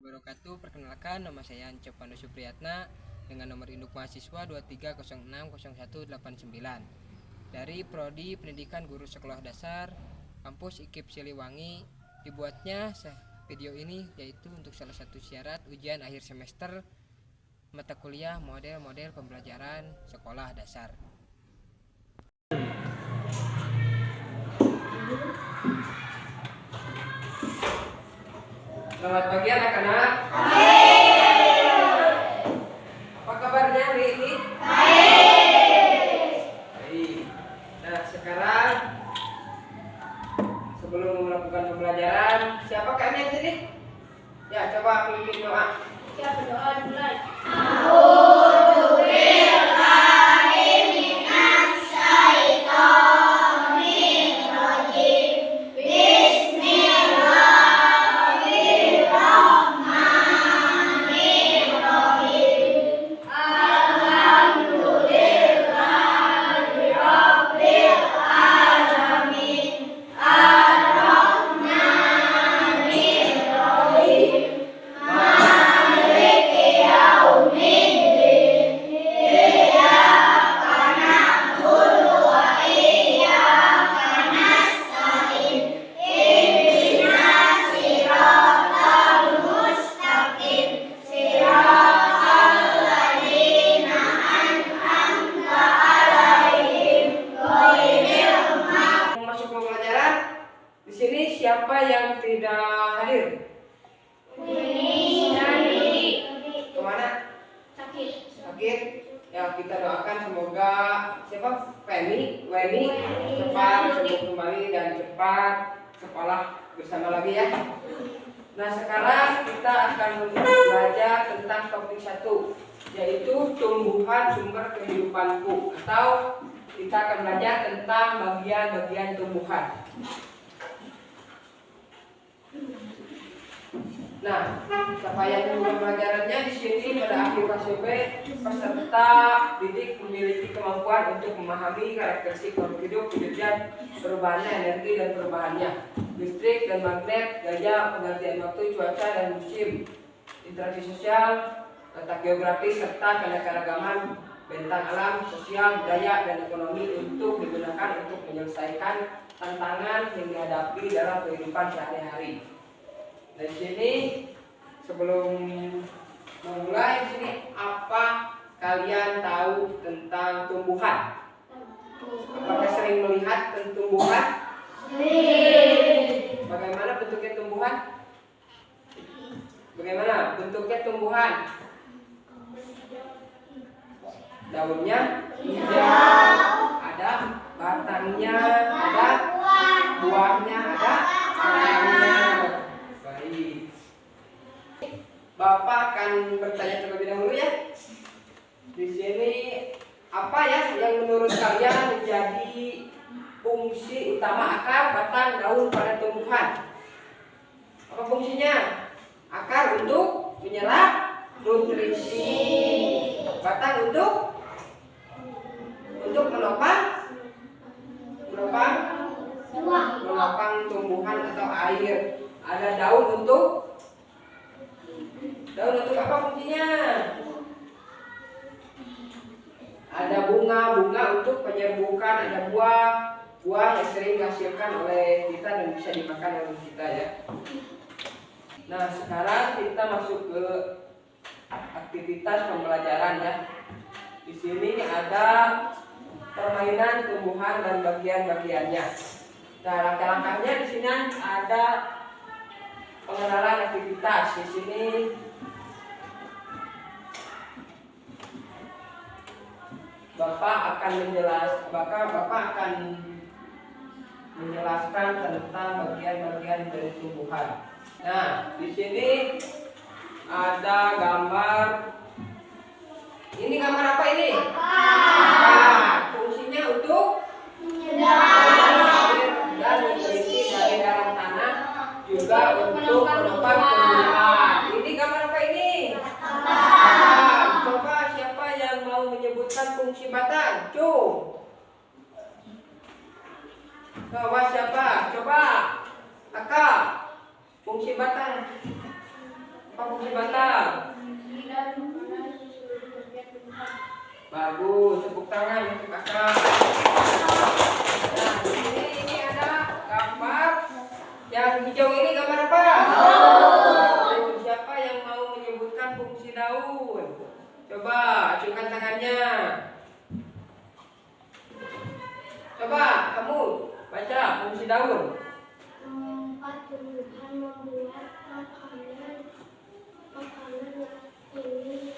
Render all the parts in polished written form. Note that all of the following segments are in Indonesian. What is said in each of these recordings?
wabarakatuh. Perkenalkan, nama saya Ancep Pandu Supriyatna dengan nomor induk mahasiswa 23060189 dari Prodi Pendidikan Guru Sekolah Dasar Kampus IKIP Siliwangi. Dibuatnya video ini yaitu untuk salah satu syarat ujian akhir semester mata kuliah model-model pembelajaran sekolah dasar. Selamat pagi anak-anak. Apa kabarnya hari ini? Baik. Nah, sekarang sebelum melakukan pembelajaran, siapa kalian sini? Ya, coba pimpin doa. Siapa doa mulai? Siapa yang tidak hadir? Kemana? Sakit. Ya, kita doakan semoga siapa? Weni cepat sembuh kembali dan cepat sekolah bersama lagi ya. Nah, sekarang kita akan belajar tentang topik 1, yaitu tumbuhan sumber kehidupanku, atau kita akan belajar tentang bagian-bagian tumbuhan. Nah, capaian pembelajarannya di sini pada akhir fase B, peserta didik memiliki kemampuan untuk memahami karakteristik makhluk hidup, kemudian perubahannya, energi dan perubahannya, listrik dan magnet, gaya pergantian waktu, cuaca dan musim, interaksi sosial, letak geografis serta keanekaragaman bentang alam, sosial, budaya dan ekonomi untuk digunakan untuk menyelesaikan tantangan yang dihadapi dalam kehidupan sehari-hari. Dari sini sebelum memulai di sini, apa kalian tahu tentang tumbuhan? Apakah sering melihat tumbuhan? Bagaimana bentuknya tumbuhan? Bagaimana bentuknya tumbuhan? Daunnya hijau, ada batangnya, ada buahnya, ada akarnya. Bapak akan bertanya terlebih dahulu ya. Di sini apa ya yang menurut kalian menjadi fungsi utama akar, batang, daun pada tumbuhan? Apa fungsinya? Akar untuk menyerap nutrisi, batang untuk menopang tumbuhan atau air. Ada daun untuk apa fungsinya? Ada bunga untuk penyerbukan, ada buah yang sering dihasilkan oleh kita dan bisa dimakan oleh kita ya. Nah, sekarang kita masuk ke aktivitas pembelajaran ya. Di sini ada permainan tumbuhan dan bagian-bagiannya. Nah, langkah-langkahnya di sini ada pengenalan aktivitas. Di sini Bapak akan menjelaskan tentang bagian-bagian dari tumbuhan. Nah, di sini ada gambar. Ini gambar apa ini? Fungsinya untuk dan nutrisi dari dalam tanah, juga untuk menopang tumbuhan. Ini gambar apa ini? Coba siapa yang mau menyebutkan fungsi batang? Coba siapa? Coba. Kakak. Fungsi batang. Apa fungsi batang? Tidak makanan seluruh bagian tumbuhan. Bagus, tepuk tangan untuk kakak. Nah, di sini ini ada gambar. Yang hijau ini gambar apa? Daun. Siapa yang mau menyebutkan fungsi daun? Coba acungkan tangannya. Coba kamu baca fungsi daun. Tempat tumbuhan membuat makanan ini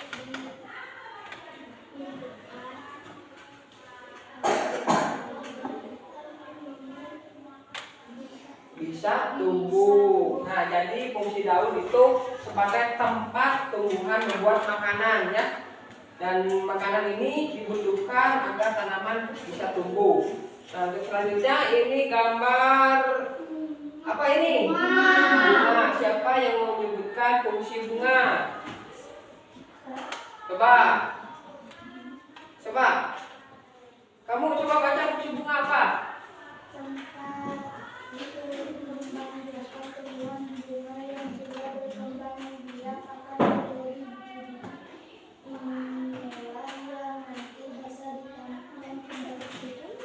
Bisa tumbuh. Nah, jadi fungsi daun itu sebagai tempat tumbuhan membuat makanan ya. Dan makanan ini dibutuhkan agar tanaman bisa tumbuh. Nah, untuk selanjutnya ini gambar apa ini? Bunga. Siapa yang mau menyebutkan fungsi bunga? Coba. Coba. Kamu coba baca fungsi bunga apa?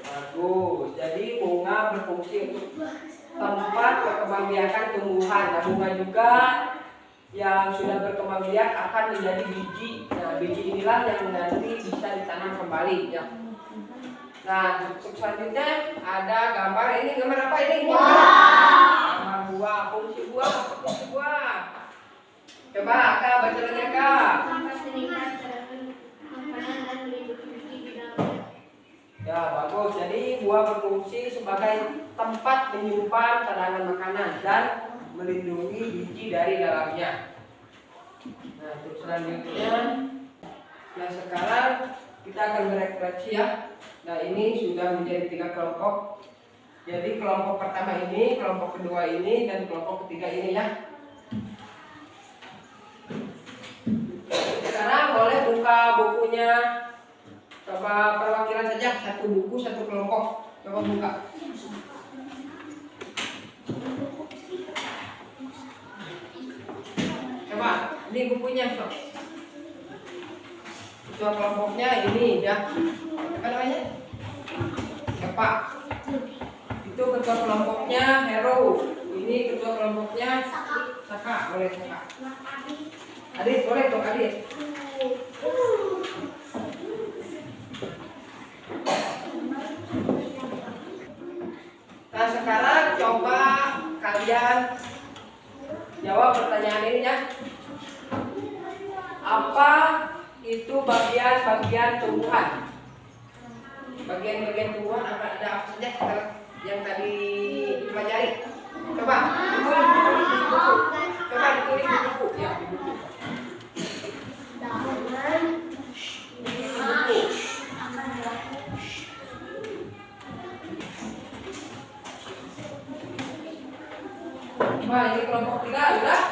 Bagus. Jadi bunga berfungsi untuk tempat berkembang biakan tumbuhan. Nah, bunga juga yang sudah berkembang biak akan menjadi biji. Nah, biji inilah yang nanti bisa ditanam kembali ya. Nah, untuk selanjutnya ada gambar ini. Gambar apa ini? Gambar buah. Fungsi buah. Fungsi buah. Coba Kak baca lagi Kak. tempat meningkat makanan dan melindungi biji di dalamnya. Ya, bagus. Jadi buah berfungsi sebagai tempat menyimpan cadangan makanan dan melindungi biji dari dalamnya. Nah, untuk selanjutnya, nah sekarang kita akan berefleksi ya. Nah, ini sudah menjadi 3 kelompok. Jadi kelompok pertama ini, kelompok kedua ini, dan kelompok ketiga ini ya. Sekarang boleh buka bukunya. Coba perwakilan saja, satu buku, satu kelompok. Coba buka. Coba, ini bukunya, Sob. Ketua kelompoknya ini ya. Apa namanya? Epa. Itu ketua kelompoknya Hero. Ini ketua kelompoknya Saka. Boleh Saka. Adit, boleh dong Adit. Nah, sekarang coba kalian jawab pertanyaan ini ya. Apa itu bagian-bagian tumbuhan? Bagian-bagian tumbuhan ada apa saja yang tadi dipelajari? Coba ditulis di buku. Coba ditulis di buku ya, di buku. Nah, ini kelompok 3 sudah.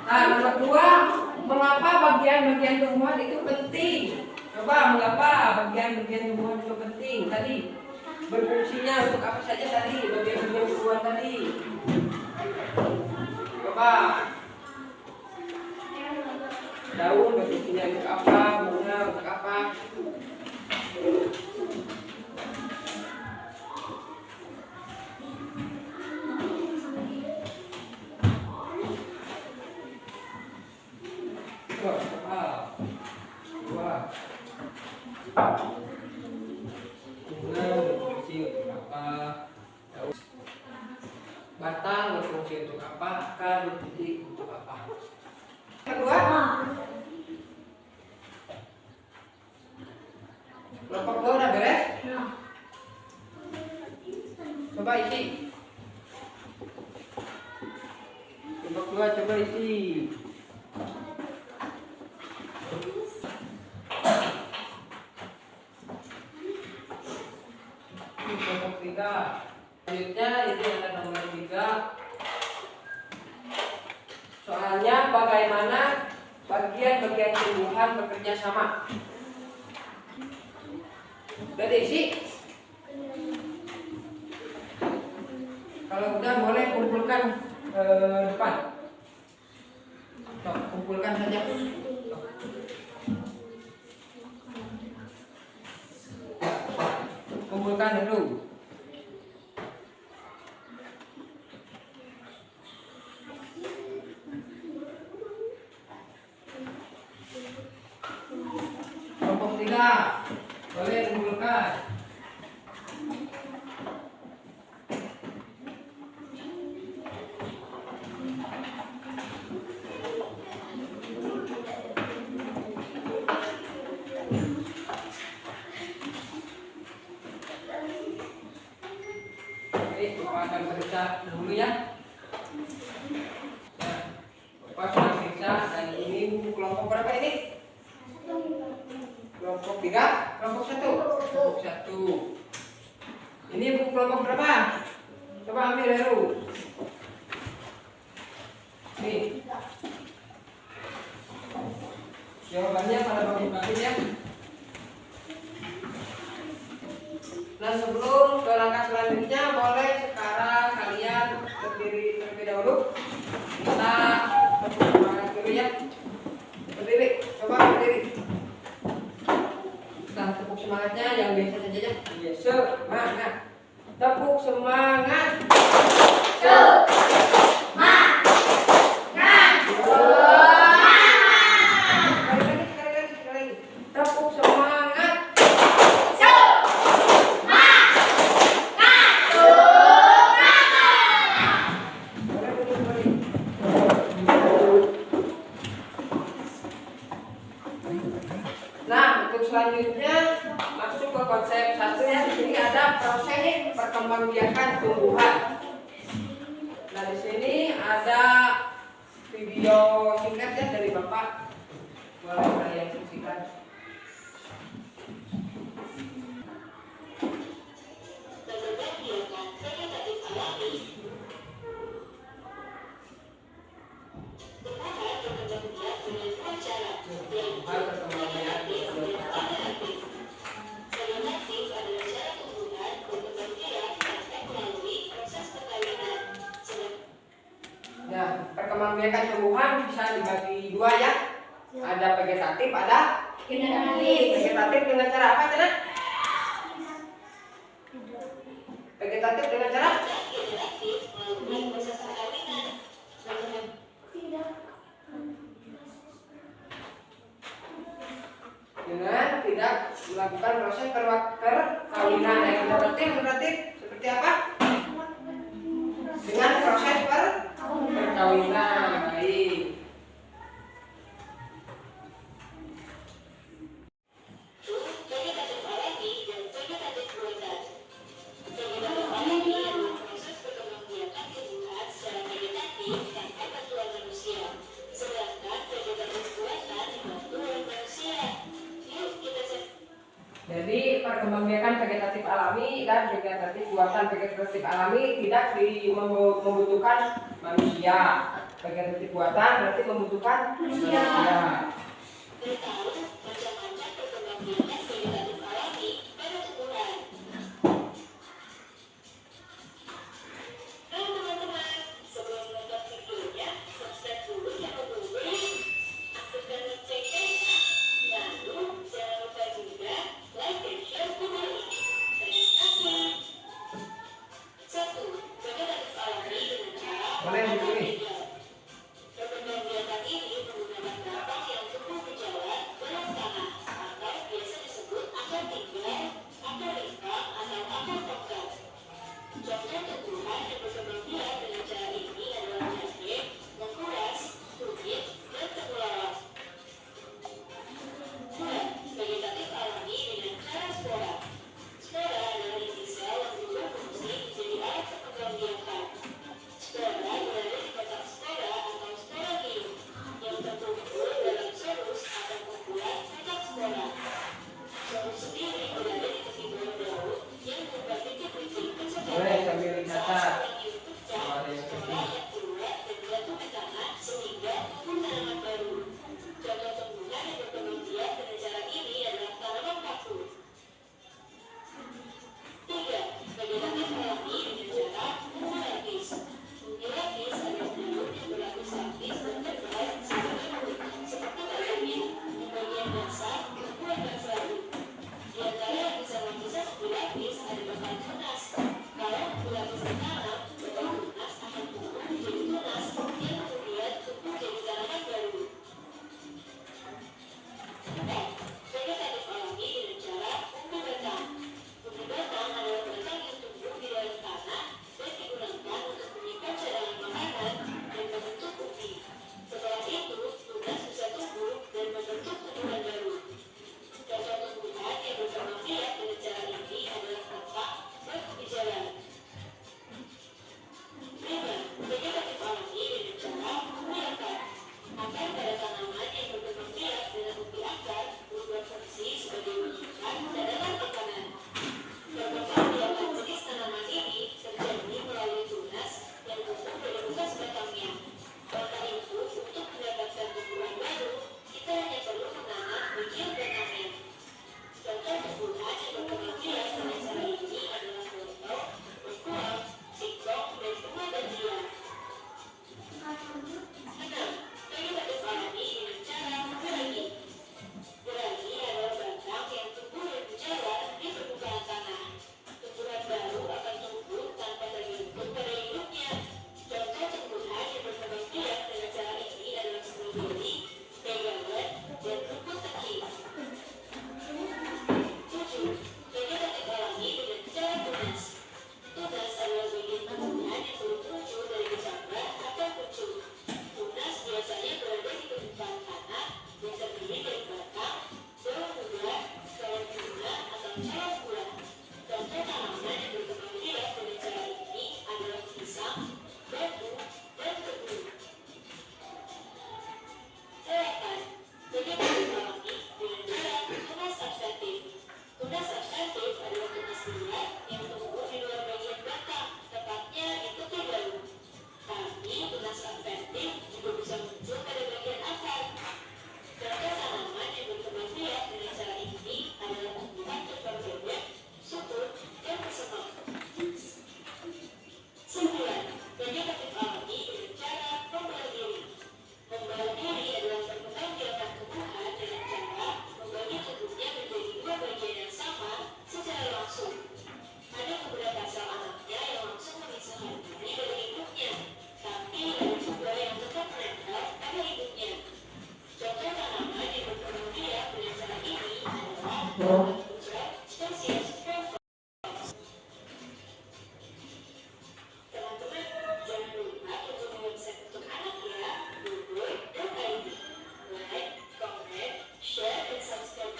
Nah, nomor 2, mengapa bagian-bagian tumbuhan itu penting? Coba mengapa bagian-bagian tumbuhan itu penting? Tadi berfungsinya untuk apa saja tadi bagian-bagian tumbuhan tadi? Coba. Daun berfungsinya untuk apa? Bunga untuk apa? Bunga berfungsi untuk apa? Batang berfungsi untuk apa? Akar berfungsi untuk apa? Kedua, kelompok 2 udah beres? Coba isi. Kelompok 2 coba isi. Kelompok 3. Selanjutnya ini ada nomor 3. Soalnya bagaimana bagian-bagian tumbuhan bekerja sama. Udah diisi? Kalau udah boleh kumpulkan depan. Tuh, kumpulkan saja. Kumpulkan dulu. Kelompok 3 boleh kumpulkan. Bapak akan periksa dulu ya. Bapak akan periksa, dan ini buku kelompok berapa ini? Kelompok 3, kelompok 1. Kelompok 1. Ini buku kelompok berapa? Coba ambil dulu. Nih. Jawabannya pada bagi-bagi ya. Nah, sebelum ke langkah selanjutnya, boleh sekarang kalian berdiri terlebih dahulu. Kita tepuk semangat dulu ya. Berdiri, coba berdiri. Kita tepuk semangatnya yang biasa saja ya. Iya, semangat. Tepuk semangat. Sekali lagi. Tepuk semangat. Nah, untuk selanjutnya masuk ke konsep satu ya. Di sini ada proses perkembangbiakan tumbuhan. Nah, di sini ada video singkat ya dari Bapak. Boleh kalian saksikan. Nah, perkembangbiakan tumbuhan bisa dibagi dua ya. Ada vegetatif, ada Generatif. vegetatif dengan cara apa, Cina? Vegetatif dengan cara dengan tidak melakukan proses perkawinan. Yang generatif seperti apa? Dengan proses perkawinan. Baik. Jadi perkembangbiakan vegetatif alami dan vegetatif buatan. Vegetatif alami tidak membutuhkan manusia. Vegetatif buatan berarti membutuhkan manusia. Boleh ditulis.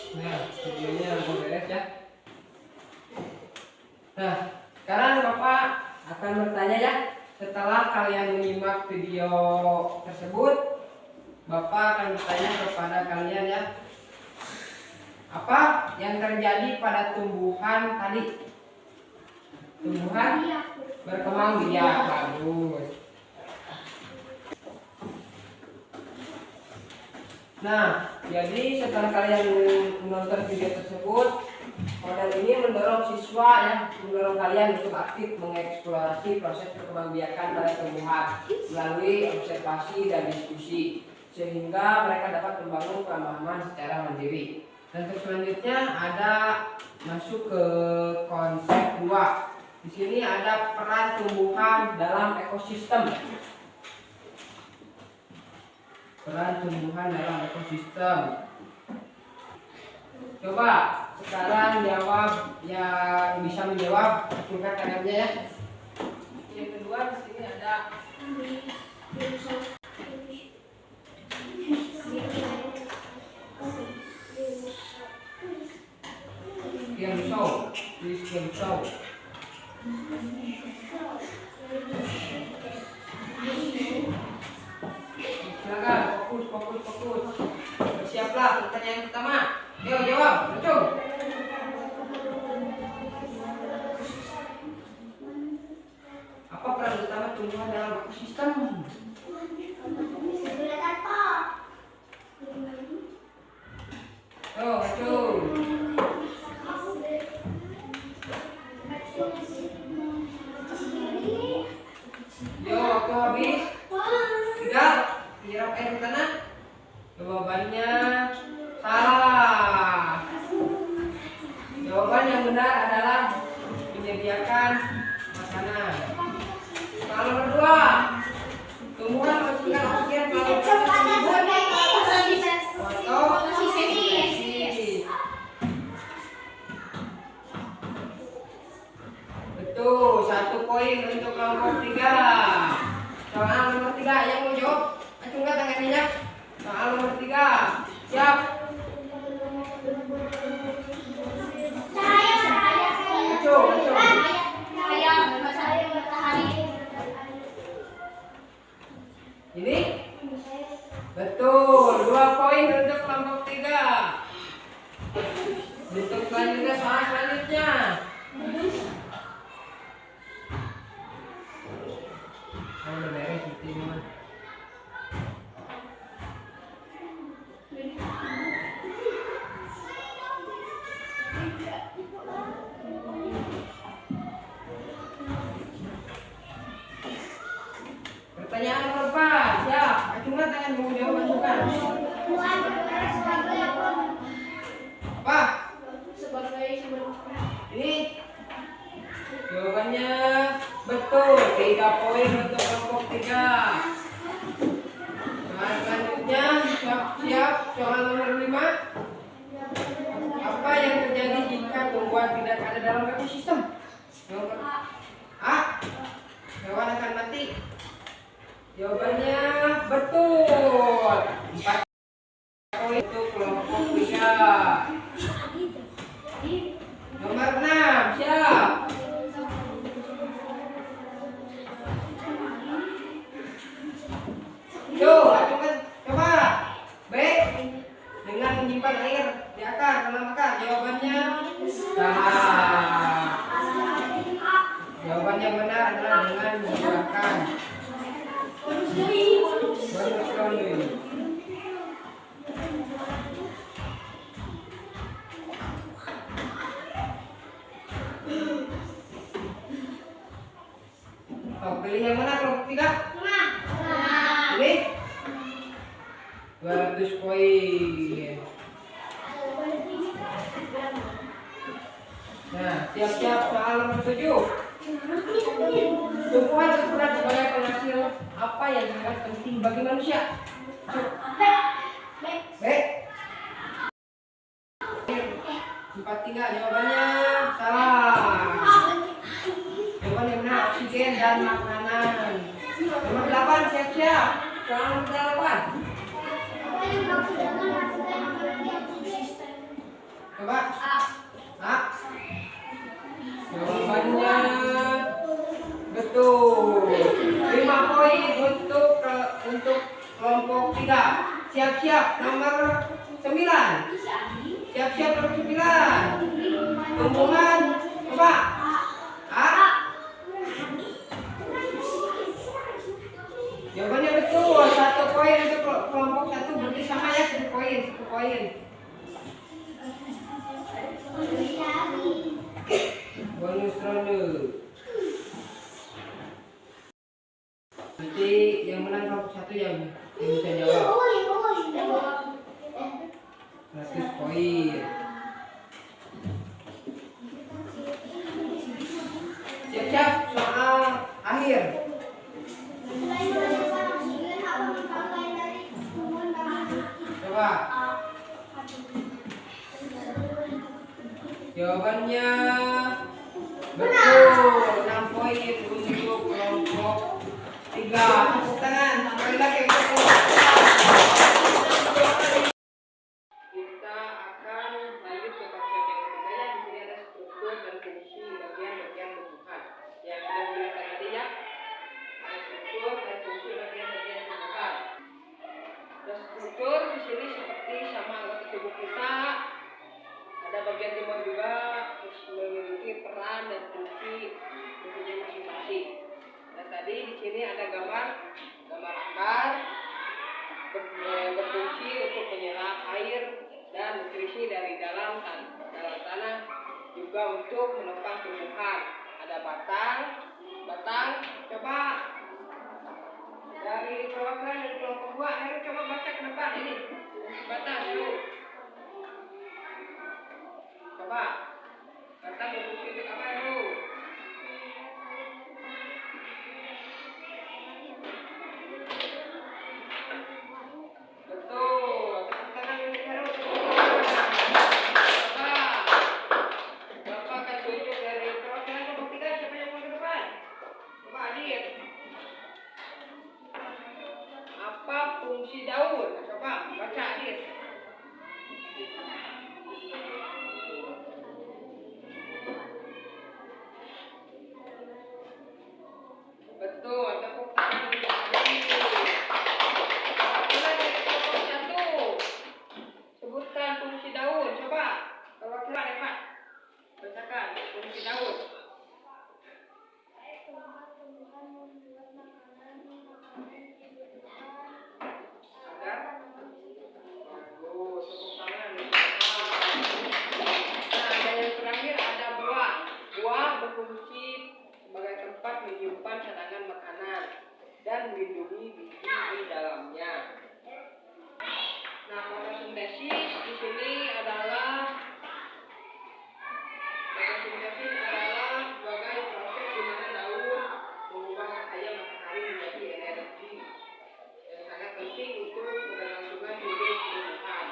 Nah, videonya udah beres ya. Nah, sekarang Bapak akan bertanya ya. Setelah kalian menyimak video tersebut, Bapak akan bertanya kepada kalian ya. Apa yang terjadi pada tumbuhan tadi? Tumbuhan berkembang biak. Bagus. Nah, jadi setelah kalian menonton video tersebut, model ini mendorong siswa ya, mendorong kalian untuk aktif mengeksplorasi proses perkembangbiakan pada tumbuhan melalui observasi dan diskusi, sehingga mereka dapat membangun pemahaman secara mandiri. Dan untuk selanjutnya ada masuk ke konsep 2. Di sini ada peran tumbuhan dalam ekosistem. Peran tumbuhan dalam ekosistem. Coba sekarang jawab yang bisa menjawab, singkat tangannya ya. Yang kedua di sini ada Kiamsou. Silakan, fokus. Bersiaplah pertanyaan pertama. Ayo jawab, betul. Apa peran utama tumbuhan dalam ekosistem? Oh, betul. Yo, waktu habis. Tidak, kirap air ke tanah. Jawabannya salah. Jawaban yang benar adalah menyediakan makanan. Kalau kedua, tumbuhan menghasilkan oksigen melalui fotosintesi. Betul, 1 poin untuk kelompok 3. Soal nomor 3 yang mau jawab, acungkan tangannya. Soal nomor 3, siap? Ini betul, 2 poin untuk kelompok 3. Untuk selanjutnya, soal selanjutnya. Udah beres itu mah. Pertanyaan nomor 4, siap? Acungkan tangan, mau jawab acungkan. Apa? Sebagai Ini Soal nomor 5. Apa yang terjadi jika tumbuhan tidak ada dalam ekosistem? Nomor A. Hewan akan mati. Jawabannya betul. 4 poin untuk kelompok 3. Nomor 6. Siap. Tuh, coba. B. Dengan menyimpan air di akar dalam akar. Jawabannya salah. Jawabannya benar adalah dengan menggunakan bonus round. Oh, pilih yang mana kelompok 3? Pilih 200 poin. Nah, siap-siap soal nomor 7. Tumbuhan berperan sebagai penghasil apa yang sangat penting bagi manusia? B. 4 jawabannya salah. Jawabannya benar, oksigen dan makanan. Nomor 8, siap-siap. Soal nomor 8. Coba. A. Jawabannya betul. 5 poin untuk kelompok 3. Siap-siap nomor 9. Siap-siap nomor 9. Tumbuhan. Coba. A. Jawabannya betul. 1 poin untuk kelompok 1. Berarti sama ya, 1 poin. 1 poin. Bonus ronde. Nanti yang menang kelompok 1 yang bisa jawab. 100 poin. Siap-siap soal akhir. Coba. Jawabannya betul. 6 poin untuk kelompok 3. Tepuk tangan. Sekali lagi untuk kelompok 3. Kita akan lanjut ke konsep yang ketiga. Di sini ada struktur dan fungsi bagian-bagian tumbuhan. Yang sudah dilihat tadi ya. Ada struktur dan fungsi bagian-bagian tumbuhan. Dan struktur di sini seperti sama anggota tubuh kita. Ada bagian tubuh juga memiliki peran dan fungsi masing-masing. Dan tadi di sini ada gambar akar berfungsi untuk menyerap air dan nutrisi dari dalam tanah, juga untuk menopang tumbuhan. Ada batang. Coba dari perwakilan dari kelompok 2, ayo coba baca ke depan ini. Batang dulu. Coba. Batang berfungsi untuk apa dulu? Betul. Tepuk tangan untuk Herut. Coba. Bapak akan tunjuk dari perwakilan kelompok 3. Siapa yang mau ke depan? Coba Adit. Apa fungsi daun? Coba baca Adit. Betul, tepuk tangan untuk Adit. Perwakilan dari kelompok 1. Sebutkan fungsi daun. Coba. Perwakilan Pak. Bacakan fungsi daun. Agar bagus, tepuk tangan. Nah, dan yang terakhir ada buah. Buah berfungsi sebagai tempat menyimpan cadangan makanan dan melindungi biji di dalamnya. Nah, fotosintesis di sini adalah sebagai proses di mana daun mengubah cahaya matahari menjadi energi yang sangat penting untuk keberlangsungan hidup tumbuhan.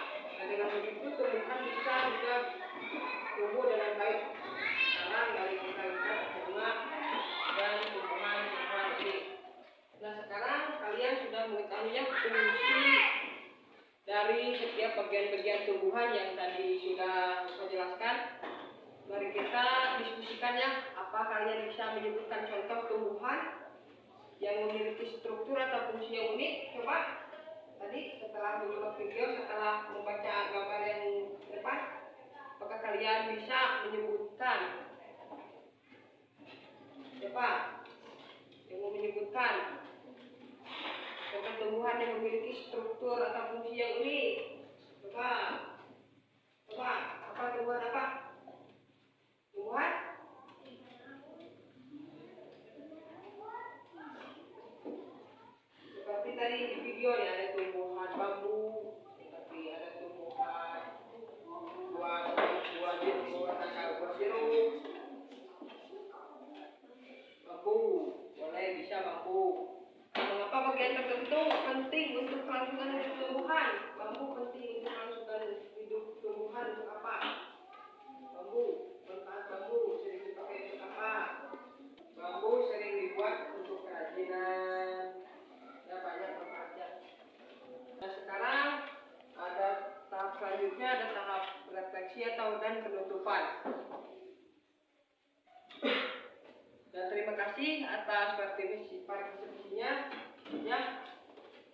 mengenali setiap bagian-bagian tumbuhan yang tadi sudah saya jelaskan. Mari kita diskusikan ya, apa kalian bisa menyebutkan contoh tumbuhan yang memiliki struktur atau fungsi yang unik? Coba tadi setelah menonton video, setelah membaca gambar yang depan, apakah kalian bisa menyebutkan? Coba yang mau menyebutkan contoh tumbuhan yang memiliki struktur atau fungsi yang unik. Coba apa tumbuhan apa? Tumbuhan seperti tadi di video ya, ada tumbuhan bambu, tapi ada tumbuhan buah jeruk, bambu, boleh bisa bambu. Mengapa bagian tertentu penting untuk kelangsungan hidup tumbuhan? Bambu penting untuk kelangsungan hidup tumbuhan untuk apa? Bambu, manfaat bambu sering dipakai untuk apa? Bambu sering dibuat untuk kerajinan. Ya, banyak manfaatnya. Nah, sekarang ada tahap selanjutnya, ada tahap refleksi atau dan penutupan. Dan terima kasih atas partisipasinya. Ya,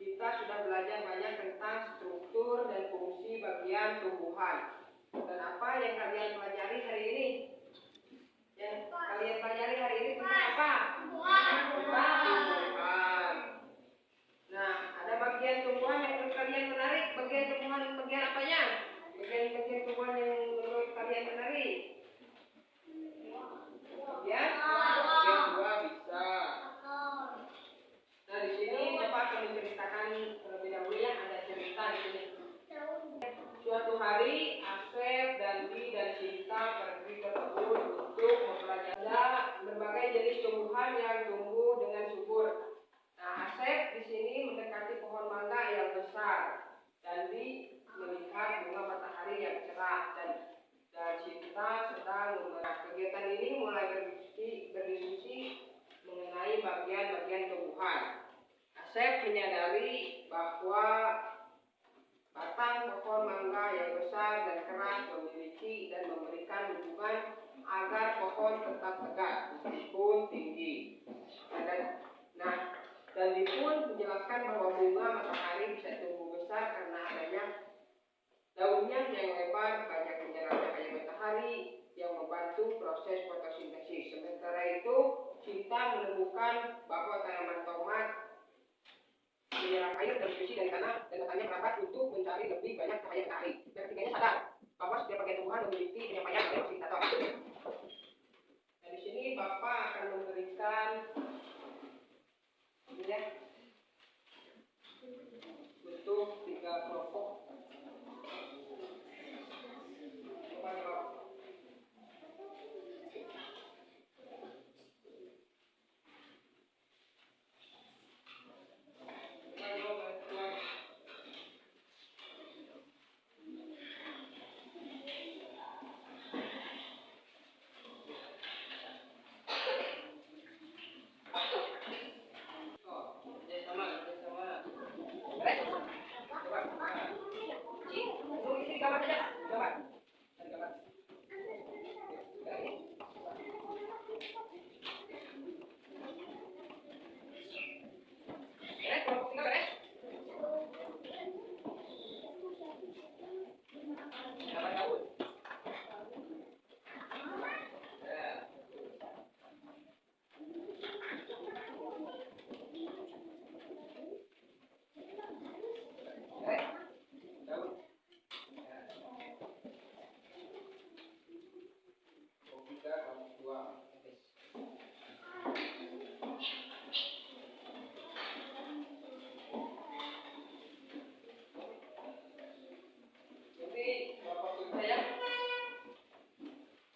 kita sudah belajar banyak tentang struktur dan fungsi bagian tumbuhan. Dan apa yang kalian pelajari hari ini? Yang kalian pelajari hari ini tentang apa? Tentang tumbuhan. Nah, ada bagian tumbuhan yang menurut kalian menarik. Bagian tumbuhan bagian apanya? Bagian tumbuhan yang menurut kalian menarik. Bagian buah bisa. Nah, di sini Bapak akan menceritakan terlebih dahulu ya, ada cerita di sini. Suatu hari Asep, Dandi, dan Cinta pergi ke kebun untuk mempelajari berbagai jenis tumbuhan yang tumbuh dengan subur. Nah, Asep di sini mendekati pohon mangga yang besar. Dandi melihat bunga matahari yang cerah dan Cinta sedang memerhati. Kegiatan ini mulai berdiskusi mengenai bagian-bagian tumbuhan. Asep menyadari bahwa batang pohon mangga yang besar dan keras memiliki dan memberikan dukungan agar pohon tetap tegak meskipun tinggi. Dandi pun menjelaskan bahwa bunga matahari bisa tumbuh besar karena adanya daunnya yang lebar, banyak menyerap cahaya matahari yang membantu proses fotosintesis. Sementara itu, Cinta menemukan bahwa tanaman tomat menyerap air dari besi dari tanah dan matanya merapat untuk mencari lebih banyak cahaya matahari. Ketiganya sadar bahwa setiap bagian tumbuhan memiliki penyampaian oleh fasilitator. Dan di sini Bapak akan memberikan ya, bentuk 3 kelompok. Coba jawab.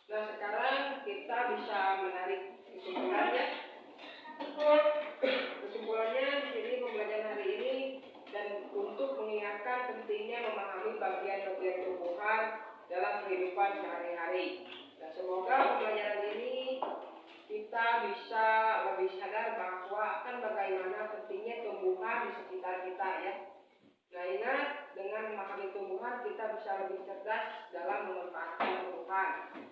Nah, sekarang kita bisa menarik kesimpulannya. Kesimpulannya di sini pembelajaran hari ini dan untuk mengingatkan pentingnya memahami bagian-bagian tumbuhan dalam kehidupan sehari-hari. Dan semoga pembelajaran ini kita bisa lebih sadar bahwa akan bagaimana pentingnya tumbuhan di sekitar kita ya. Nah, ingat dengan memahami cerdas dalam memanfaatkan Tuhan.